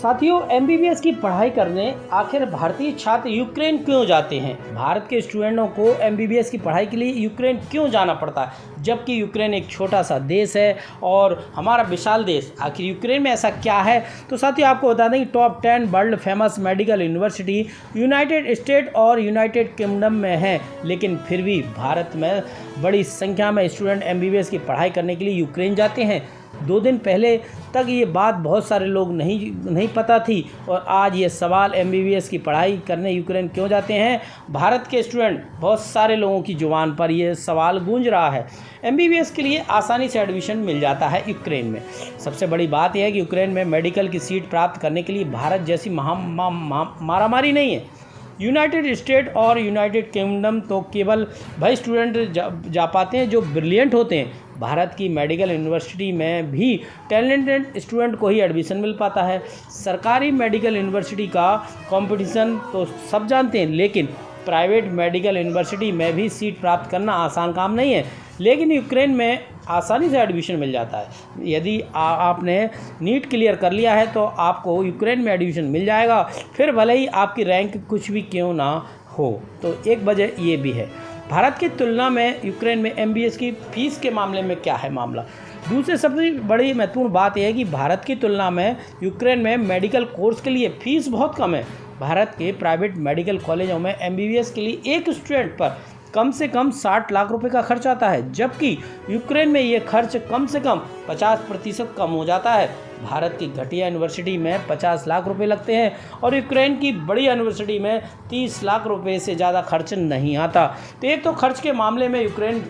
साथियों, एमबीबीएस की पढ़ाई करने आखिर भारतीय छात्र यूक्रेन क्यों जाते हैं? भारत के स्टूडेंटों को एमबीबीएस की पढ़ाई के लिए यूक्रेन क्यों जाना पड़ता है, जबकि यूक्रेन एक छोटा सा देश है और हमारा विशाल देश। आखिर यूक्रेन में ऐसा क्या है? तो साथियों, आपको बता दें कि top 10 world famous medical university United state और यूनाइटेड किंगडम में है, लेकिन फिर भी भारत में बड़ी संख्या में स्टूडेंट एमबीबीएस की पढ़ाई करने के लिए यूक्रेन जाते हैं। 2 दिन पहले तक ये बात बहुत सारे लोग नहीं पता थी और आज ये सवाल एमबीबीएस की पढ़ाई करने यूक्रेन क्यों जाते हैं, भारत के स्टूडेंट बहुत सारे लोगों की जुबान पर ये सवाल गूंज रहा है। एमबीबीएस के लिए आसानी से एडमिशन मिल जाता है यूक्रेन में। सबसे बड़ी बात यह है कि यूक्रेन में मेडिकल की सीट प्राप्त करने के लिए भारत जैसी मारामारी नहीं है। यूनाइटेड स्टेट और यूनाइटेड किंगडम तो केवल वही स्टूडेंट जा पाते हैं जो ब्रिलियंट होते हैं। भारत की मेडिकल यूनिवर्सिटी में भी टैलेंटेड स्टूडेंट को ही एडमिशन मिल पाता है। सरकारी मेडिकल यूनिवर्सिटी का कंपटीशन तो सब जानते हैं, लेकिन प्राइवेट मेडिकल यूनिवर्सिटी में भी सीट प्राप्त करना आसान काम नहीं है। लेकिन यूक्रेन में आसानी से एडमिशन मिल जाता है। यदि आपने नीट क्लियर कर लिया है तो आपको यूक्रेन में एडमिशन मिल जाएगा, फिर भले ही आपकी रैंक कुछ भी क्यों ना हो। तो एक वजह ये भी है। भारत की तुलना में यूक्रेन में एमबीबीएस की फ़ीस के मामले में क्या है मामला? दूसरी सबसे बड़ी महत्वपूर्ण बात यह है कि भारत की तुलना में यूक्रेन में मेडिकल कोर्स के लिए फ़ीस बहुत कम है। भारत के प्राइवेट मेडिकल कॉलेजों में एमबीबीएस के लिए एक स्टूडेंट पर कम से कम 60 लाख रुपए का खर्च आता है, जबकि यूक्रेन में ये खर्च कम से कम 50% कम हो जाता है। भारत की घटिया यूनिवर्सिटी में 50 लाख रुपए लगते हैं और यूक्रेन की बड़ी यूनिवर्सिटी में 30 लाख रुपए से ज़्यादा खर्च नहीं आता। तो एक तो खर्च के मामले में यूक्रेन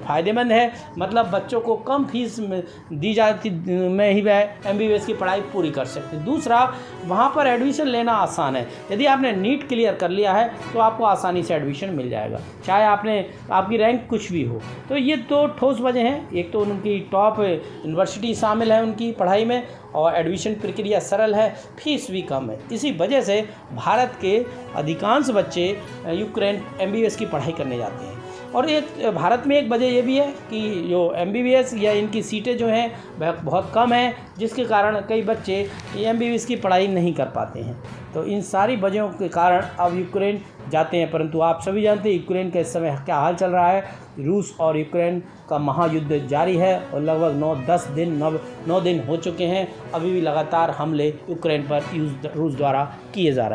फ़ायदेमंद है, मतलब बच्चों को कम फीस दी जाती में ही वह एमबीबीएस की पढ़ाई पूरी कर सकते। दूसरा, वहाँ पर एडमिशन लेना आसान है। यदि आपने नीट क्लियर कर लिया है तो आपको आसानी से एडमिशन मिल जाएगा, चाहे आपकी रैंक कुछ भी हो। तो ये 2 ठोस वजह हैं। एक तो उनकी टॉप यूनिवर्सिटी शामिल है उनकी पढ़ाई में, और एडमिशन प्रक्रिया सरल है, फीस भी कम है। इसी वजह से भारत के अधिकांश बच्चे यूक्रेन एमबीबीएस की पढ़ाई करने जाते हैं। और एक भारत में एक वजह ये भी है कि जो एमबीबीएस या इनकी सीटें जो हैं वह बहुत कम हैं, जिसके कारण कई बच्चे एमबीबीएस की पढ़ाई नहीं कर पाते हैं। तो इन सारी वजहों के कारण अब यूक्रेन जाते हैं। परंतु आप सभी जानते हैं यूक्रेन का इस समय क्या हाल चल रहा है। रूस और यूक्रेन का महायुद्ध जारी है और लगभग 9 दिन हो चुके हैं। अभी भी लगातार हमले यूक्रेन पर रूस द्वारा किए जा रहे हैं।